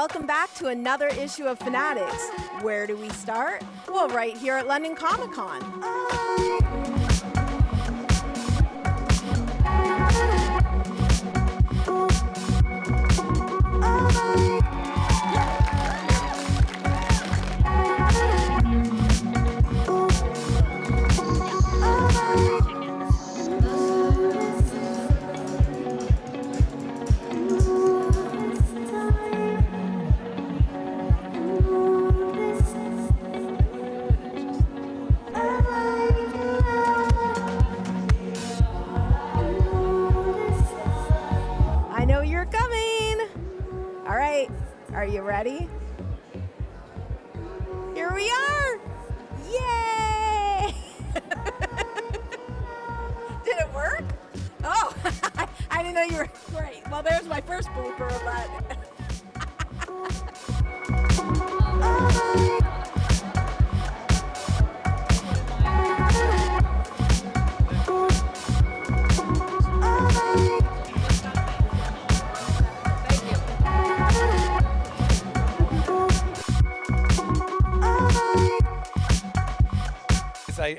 Welcome back to another issue of FANatics. Where do we start? Well, right here at London Comic Con. I know you're coming. All right, are you ready? Here we are. Yay! Did it work? Oh, I didn't know you were great. Well, there's my first blooper of that.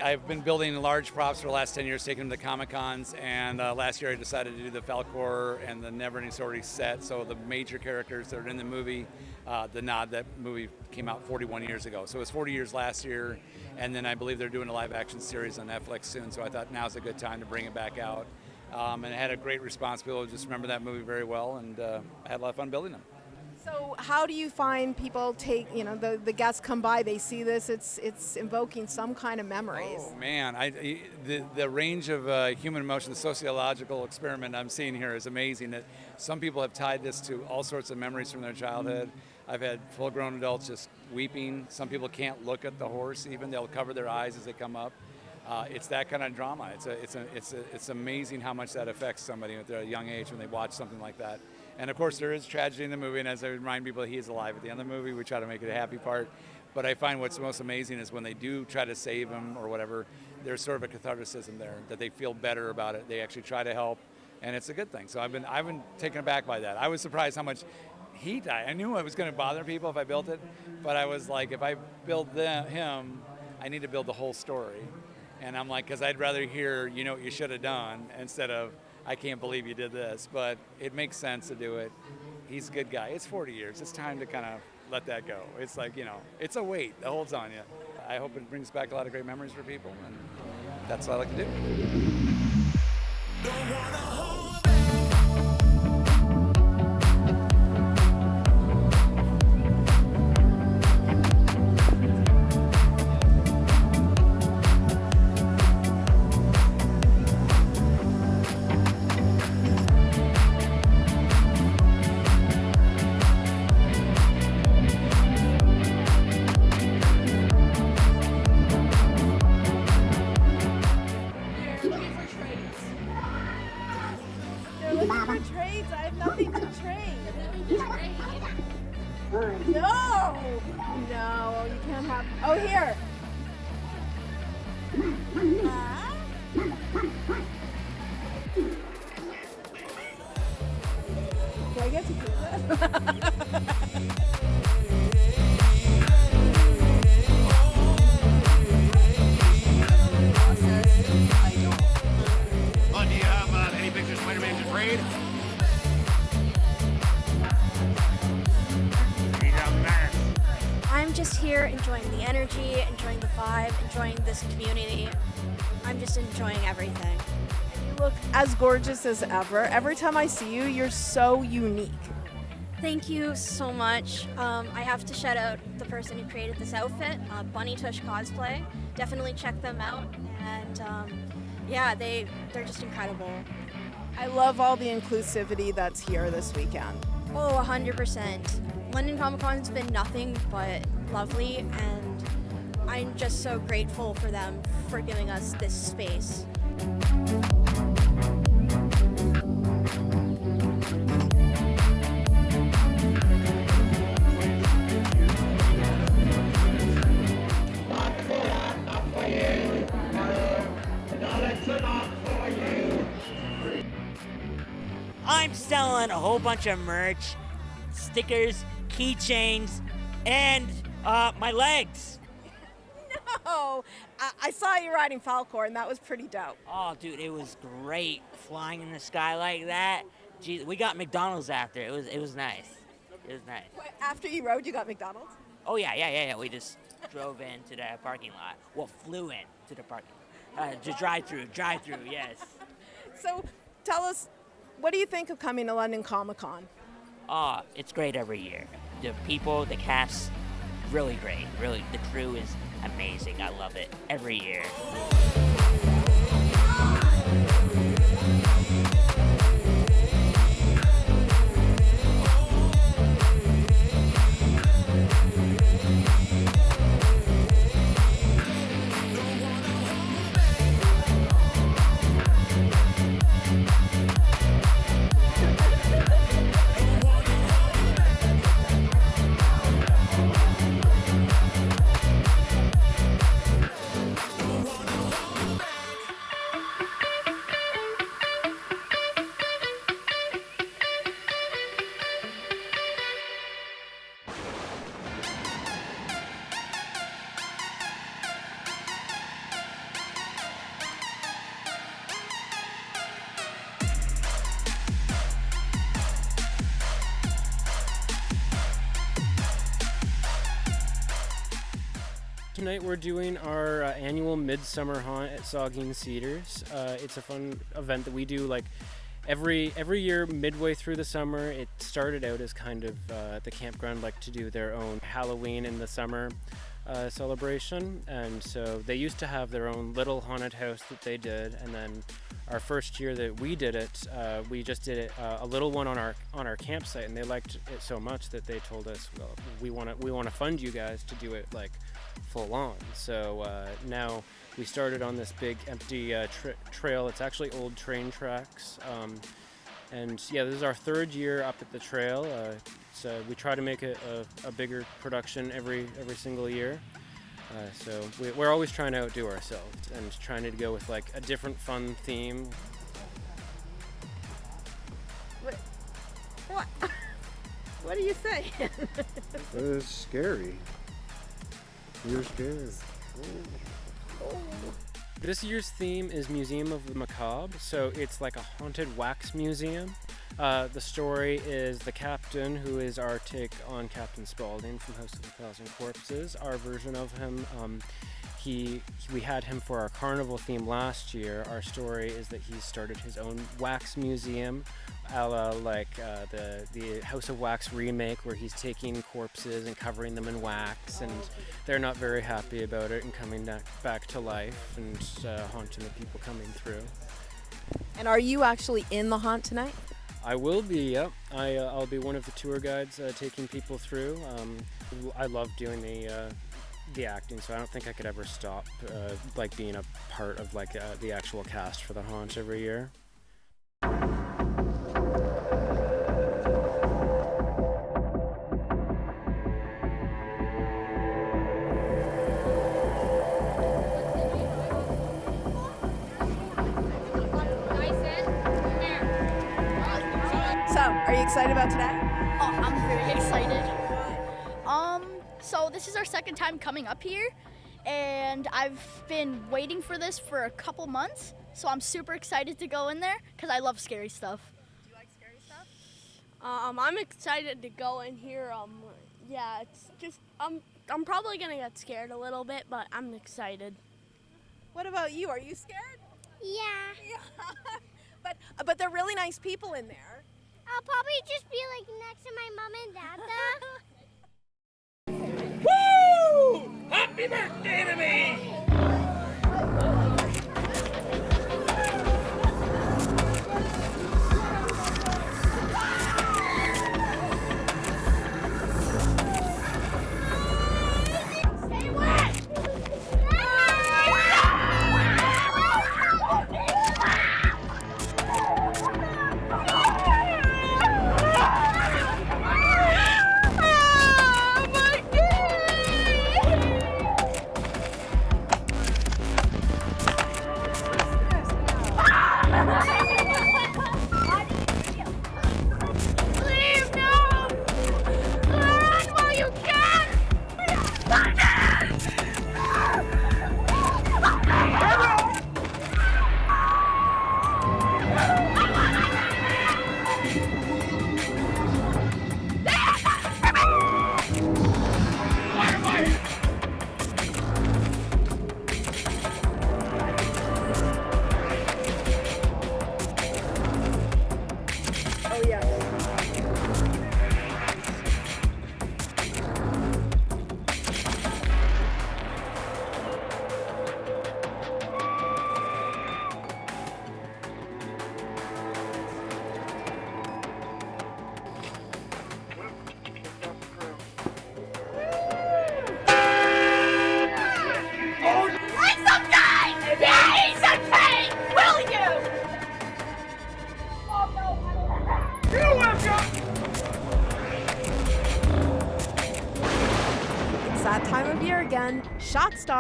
I've been building large props for the last 10 years, taking them to Comic-Cons, and last year I decided to do the Falcor and the Neverending Story set, so the major characters that are in the movie, the Nod, that movie came out 41 years ago. So it was 40 years last year, and then I believe they're doing a live-action series on Netflix soon, so I thought now's a good time to bring it back out. And it had a great response. People just remember that movie very well, and I had a lot of fun building them. So how do you find people take, the guests come by, they see this, it's invoking some kind of memories? Oh man, the range of human emotion, the sociological experiment I'm seeing here is amazing. That some people have tied this to all sorts of memories from their childhood. I've had full-grown adults just weeping. Some people can't look at the horse even. They'll cover their eyes as they come up. It's that kind of drama. It's amazing how much that affects somebody at a young age when they watch something like that. And of course, there is tragedy in the movie, and as I remind people, he is alive at the end of the movie. We try to make it a happy part. But I find what's most amazing is when they do try to save him or whatever, there's sort of a catharticism there, that they feel better about it. They actually try to help, and it's a good thing. So I've been taken aback by that. I was surprised how much he died. I knew it was going to bother people if I built it, but I was like, if I build him, I need to build the whole story. And I'm like, because I'd rather hear, you know what you should have done, instead of, I can't believe you did this. But it makes sense to do it. He's a good guy. It's 40 years. It's time to kind of let that go. It's like, it's a weight that holds on you. I hope it brings back a lot of great memories for people, and that's what I like to do. Trades. I have nothing to trade. No, you can't have. Oh, here. Do I get to do this? Do you have any pictures Spider-Man to trade? I'm just here enjoying the energy, enjoying the vibe, enjoying this community. I'm just enjoying everything. You look as gorgeous as ever. Every time I see you, you're so unique. Thank you so much. I have to shout out the person who created this outfit, Bunny Tush Cosplay. Definitely check them out. And they're just incredible. I love all the inclusivity that's here this weekend. Oh, 100%. London Comic Con's been nothing but lovely, and I'm just so grateful for them for giving us this space. I'm selling a whole bunch of merch, stickers, keychains, and my legs. Oh, I saw you riding Falcor, and that was pretty dope. Oh, dude, it was great flying in the sky like that. Jeez, we got McDonald's after. It was nice. It was nice. After you rode, you got McDonald's? Oh yeah. We just drove into the parking lot. Well, flew in to the parking lot. To drive through, yes. So tell us, what do you think of coming to London Comic Con? Oh, it's great every year. The people, the cast, really great. Really, the crew is amazing. I love it every year. Tonight we're doing our annual Midsummer haunt at Saugeen Cedars. It's a fun event that we do like every year midway through the summer. It started out as kind of the campground like to do their own Halloween in the summer celebration, and so they used to have their own little haunted house that they did, and then our first year that we did it, we just did it a little one on our campsite, and they liked it so much that they told us, well, we want to fund you guys to do it like full on. So now we started on this big empty trail. It's actually old train tracks, and yeah, this is our third year up at the trail. So we try to make it a bigger production every single year. So we're always trying to outdo ourselves and trying to go with like a different fun theme. What? What do you say? It's scary. You're scared. This year's theme is Museum of the Macabre, so it's like a haunted wax museum. The story is the captain, who is our take on Captain Spaulding from House of a Thousand Corpses, our version of him. We had him for our carnival theme last year. Our story is that he started his own wax museum, a la like the House of Wax remake, where he's taking corpses and covering them in wax, and they're not very happy about it and coming back to life and haunting the people coming through. And are you actually in the haunt tonight? I will be, yep. I'll be one of the tour guides taking people through. I love doing the acting, so I don't think I could ever stop like being a part of like the actual cast for the haunt every year. So, are you excited about today? Oh, I'm very excited. So this is our second time coming up here, and I've been waiting for this for a couple months, so I'm super excited to go in there because I love scary stuff. Do you like scary stuff? I'm excited to go in here. Yeah, it's just I'm probably gonna get scared a little bit, but I'm excited. What about you? Are you scared? Yeah. But they're really nice people in there. I'll probably just be like next to my mom and dad though. Woo! Happy birthday to me!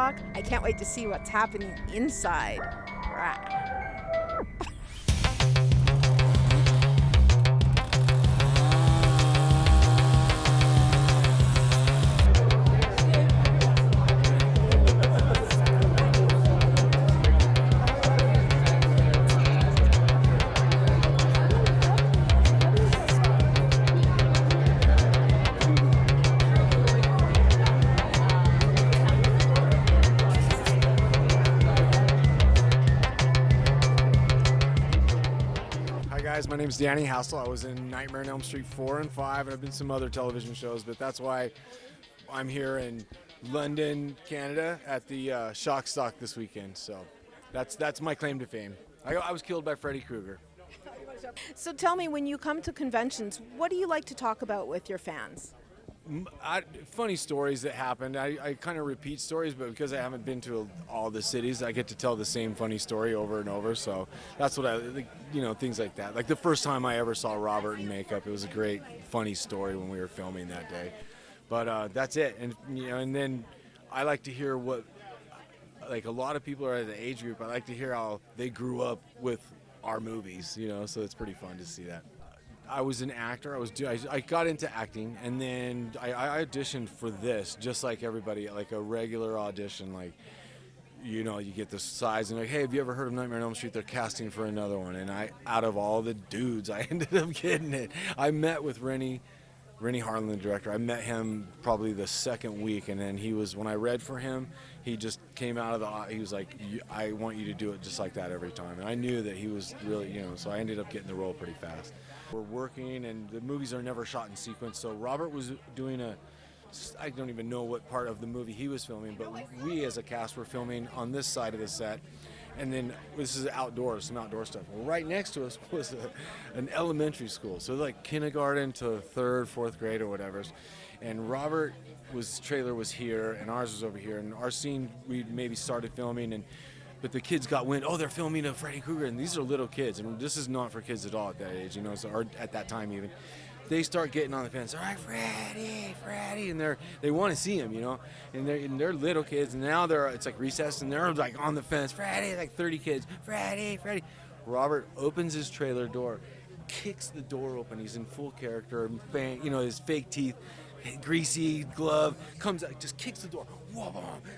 talk. I can't wait to see what's happening inside. Rah. Hi guys, my name is Danny Hassel. I was in Nightmare on Elm Street 4 and 5, and I've been in some other television shows, but that's why I'm here in London, Canada at the Shock Stock this weekend. So that's my claim to fame. I was killed by Freddy Krueger. So tell me, when you come to conventions, what do you like to talk about with your fans? Funny stories that happened. I kind of repeat stories, but because I haven't been to all the cities, I get to tell the same funny story over and over. So that's what things like that. Like the first time I ever saw Robert in makeup, it was a great, funny story when we were filming that day. But that's it. And then I like to hear what, like a lot of people are at the age group, I like to hear how they grew up with our movies, so it's pretty fun to see that. I was an actor. I got into acting, and then I auditioned for this, just like everybody, like a regular audition. Like, you get the size, and like, hey, have you ever heard of Nightmare on Elm Street? They're casting for another one, and out of all the dudes, I ended up getting it. I met with Rennie Harlan, the director. I met him probably the second week, and then when I read for him, he just came out of he was like, I want you to do it just like that every time. And I knew that he was really, so I ended up getting the role pretty fast. We're working, and the movies are never shot in sequence, so Robert was doing I don't even know what part of the movie he was filming, but we as a cast were filming on this side of the set. And then this is some outdoor stuff. Well, right next to us was an elementary school, so like kindergarten to third, fourth grade or whatever. And Robert's trailer was here, and ours was over here. And our scene, we maybe started filming, but the kids got wind. Oh, they're filming a Freddy Krueger, and these are little kids, and this is not for kids at all at that age, or at that time even. They start getting on the fence. All right, Freddy, and they want to see him, and they're little kids, and now it's like recess, and they're like on the fence. Freddy, like 30 kids. Freddy. Robert opens his trailer door, kicks the door open. He's in full character, his fake teeth, greasy glove, comes out, just kicks the door, whoa,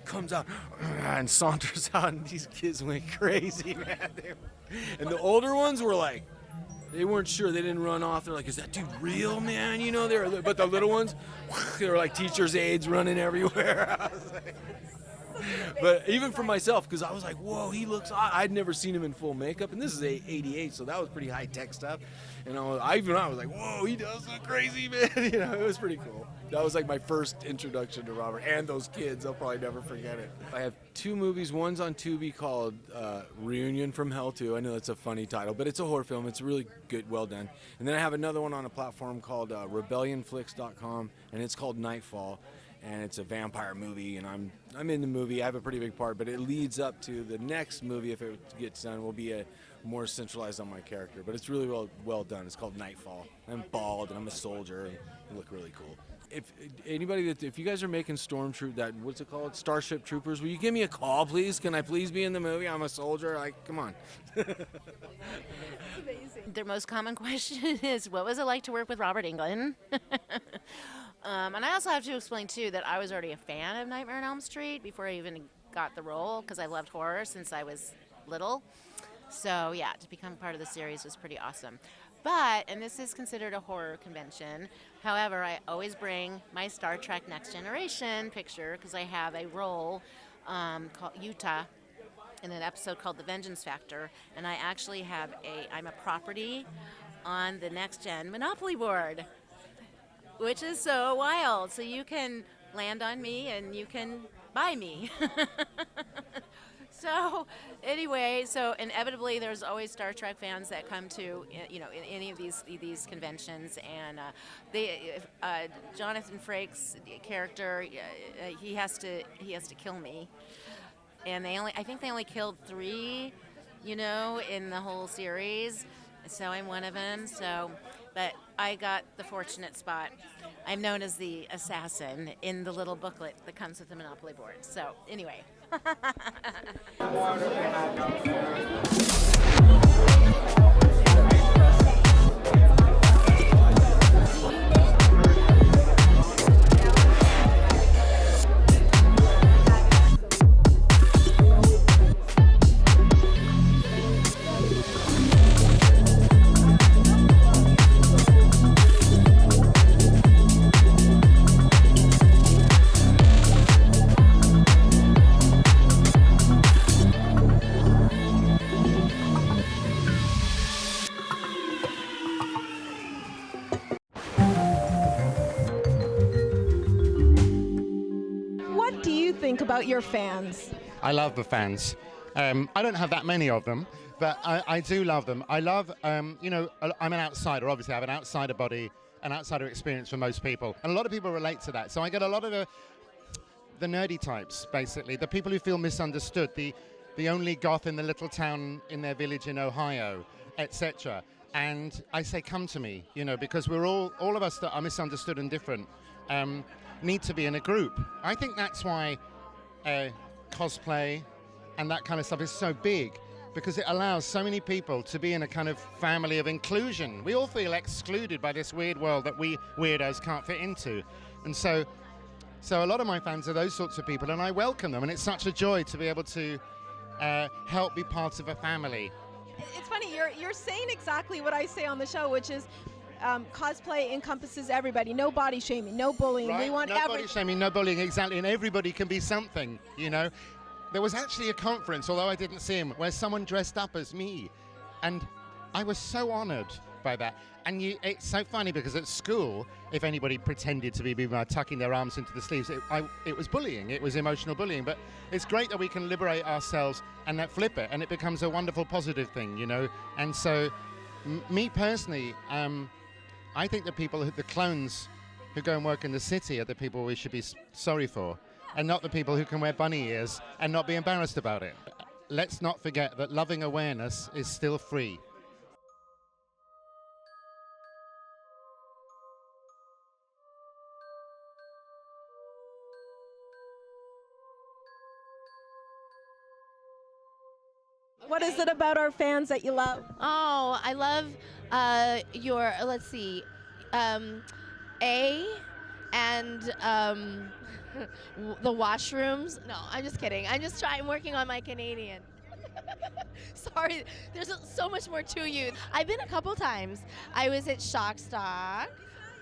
comes out, and saunters out, and these kids went crazy, man. And the older ones were like, they weren't sure. They didn't run off. They're like, is that dude real, man? But the little ones, they were like teachers' aides running everywhere. I was like, but even for myself, because I was like, whoa, he looks odd. I'd never seen him in full makeup, and this is '88, so that was pretty high-tech stuff. And I was like, whoa, he does look crazy, man. It was pretty cool. That was like my first introduction to Robert, and those kids. I'll probably never forget it. I have 2 movies. One's on Tubi called Reunion from Hell 2. I know that's a funny title, but it's a horror film. It's really good, well done. And then I have another one on a platform called rebellionflix.com, and it's called Nightfall. And it's a vampire movie, and I'm in the movie. I have a pretty big part, but it leads up to the next movie, if it gets done, will be more centralized on my character. But it's really well done. It's called Nightfall. I'm bald, and I'm a soldier, and I look really cool. If you guys are making what's it called? Starship Troopers, will you give me a call, please? Can I please be in the movie? I'm a soldier. Like, come on. Their most common question is, what was it like to work with Robert Englund? And I also have to explain, too, that I was already a fan of Nightmare on Elm Street before I even got the role, because I loved horror since I was little. So, yeah, to become part of the series was pretty awesome. And this is considered a horror convention, however, I always bring my Star Trek Next Generation picture, because I have a role called Utah in an episode called The Vengeance Factor, and I actually I'm a property on the Next Gen Monopoly board, which is so wild. So you can land on me and you can buy me. So anyway, inevitably there's always Star Trek fans that come to in any of these conventions, and Jonathan Frakes' character, he has to kill me, and I think they only killed 3, in the whole series. So I'm one of them. But I got the fortunate spot. I'm known as the assassin in the little booklet that comes with the Monopoly board. So anyway, What do you think about your fans? I love the fans. I don't have that many of them, but I do love them. I love, I'm an outsider. Obviously, I have an outsider body, an outsider experience for most people. And a lot of people relate to that. So I get a lot of the nerdy types, basically. The people who feel misunderstood, the only goth in the little town in their village in Ohio, etc. And I say, come to me, because we're all of us that are misunderstood and different need to be in a group. I think that's why cosplay and that kind of stuff is so big, because it allows so many people to be in a kind of family of inclusion. We all feel excluded by this weird world that we weirdos can't fit into. And so a lot of my fans are those sorts of people, and I welcome them, and it's such a joy to be able to help be part of a family. It's funny, you're saying exactly what I say on the show, which is cosplay encompasses everybody. No body shaming, no bullying. Right? We want no body shaming, no bullying, exactly, and everybody can be something, There was actually a conference, although I didn't see him, where someone dressed up as me, and I was so honored by that. And it's so funny because at school, if anybody pretended to be tucking their arms into the sleeves, it was bullying, it was emotional bullying. But it's great that we can liberate ourselves and that flip it, and it becomes a wonderful positive thing, And so, me personally, I think the clones who go and work in the city are the people we should be sorry for, and not the people who can wear bunny ears and not be embarrassed about it. Let's not forget that loving awareness is still free. What is it about our fans that you love? Oh, I love your, let's see, A and the washrooms. No, I'm just kidding. I'm working on my Canadian. Sorry, there's so much more to you. I've been a couple times. I was at Shockstock.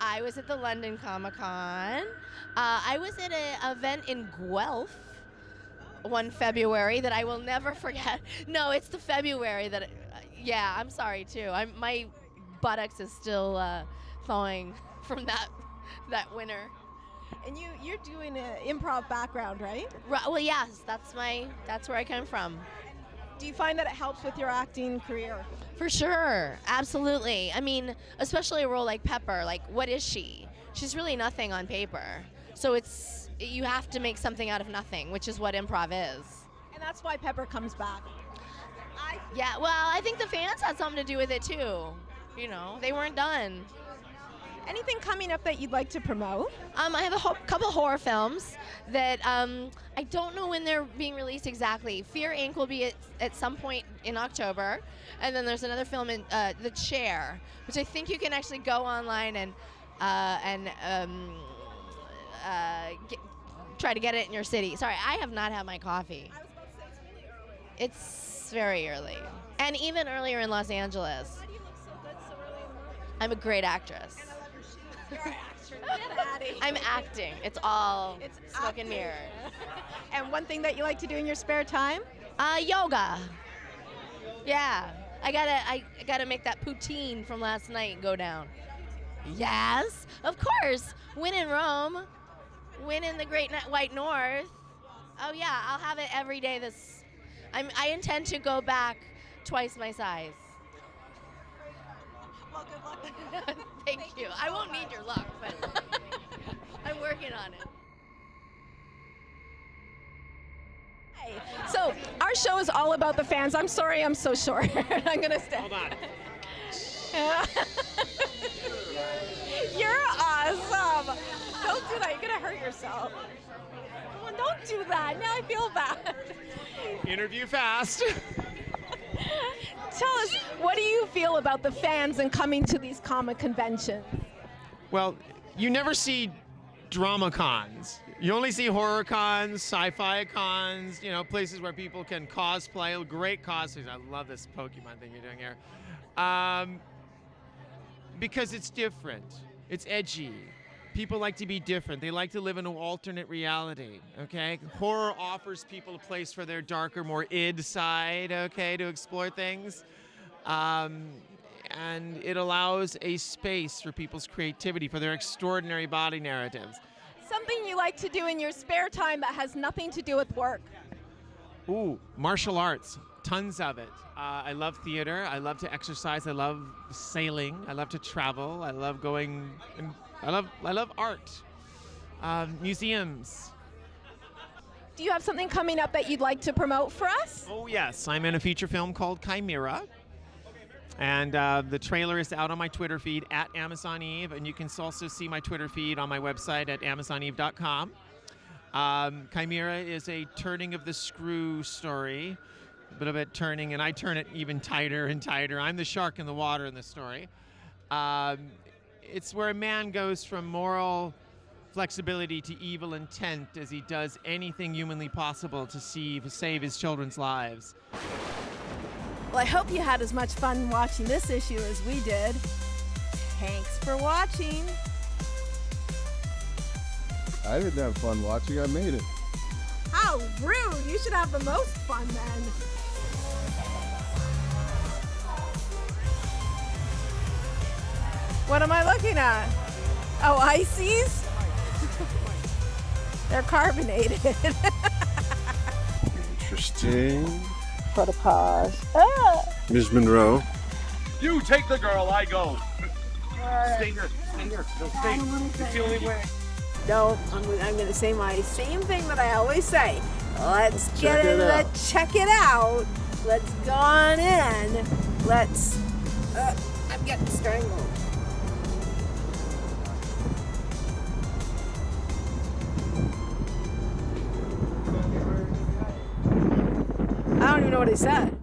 I was at the London Comic-Con. I was at an event in Guelph one February that I will never forget. No, it's the February that, I'm sorry too. My buttocks is still thawing from that winter. And you're doing an improv background, right? Well, yes, that's where I come from. Do you find that it helps with your acting career? For sure, absolutely. I mean, especially a role like Pepper. Like, what is she? She's really nothing on paper. So you have to make something out of nothing, which is what improv is. And that's why Pepper comes back. Yeah, well, I think the fans had something to do with it too. They weren't done. Anything coming up that you'd like to promote? I have a couple horror films that I don't know when they're being released exactly. Fear Inc. will be at some point in October. And then there's another film in The Chair, which I think you can actually go online and try to get it in your city. Sorry, I have not had my coffee. I was about to say it's really early. It's very early. And even earlier in Los Angeles. Why do you look so good so early in the morning? I'm a great actress. And I love your shoes. You're an actress. Get out of here. I'm acting. It's all smoke acting. and mirror. And one thing that you like to do in your spare time? Yoga. Yeah. I gotta make that poutine from last night go down. Yes, of course. Win in Rome. Win in the Great White North. Oh yeah, I'll have it every day. I intend to go back twice my size. Well, good luck. Thank you. I won't need your luck, but I'm working on it. So our show is all about the fans. I'm sorry I'm so short. I'm gonna stay. Hold on. You're awesome. Don't do that. You're gonna hurt yourself. Oh, don't do that. Now I feel bad. Interview fast. Tell us, what do you feel about the fans and coming to these comic conventions? Well, you never see drama cons. You only see horror cons, sci-fi cons, you know, places where people can cosplay, great cosplays. I love this Pokemon thing you're doing here. Because it's different. It's edgy. People like to be different. They like to live in an alternate reality, okay? Horror offers people a place for their darker, more id side, okay, to explore things. And it allows a space for people's creativity, for their extraordinary body narratives. Something you like to do in your spare time that has nothing to do with work. Ooh, martial arts, tons of it. I love theater. I love to exercise. I love sailing. I love to travel. I love going. I love art. Museums. Do you have something coming up that you'd like to promote for us? Oh yes, I'm in a feature film called Chimera. And the trailer is out on my Twitter feed at Amazon Eve, and you can also see my Twitter feed on my website at amazoneve.com. Chimera is a turning of the screw story, a bit of it turning, and I turn it even tighter and tighter. I'm the shark in the water in the story. It's where a man goes from moral flexibility to evil intent as he does anything humanly possible to save his children's lives. Well, I hope you had as much fun watching this issue as we did. Thanks for watching. I didn't have fun watching. I made it. How rude! You should have the most fun then. What am I looking at? Oh, ices? They're carbonated. Interesting. Protopage. Ms. Monroe. You take the girl, I go. Stay here. Stay here. No, stay. It's the only way. No, I'm going to say my same thing that I always say. Let's Check get it in. out. Let's check it out. Let's go on in. Let's. I'm getting strangled. I don't even know what he said.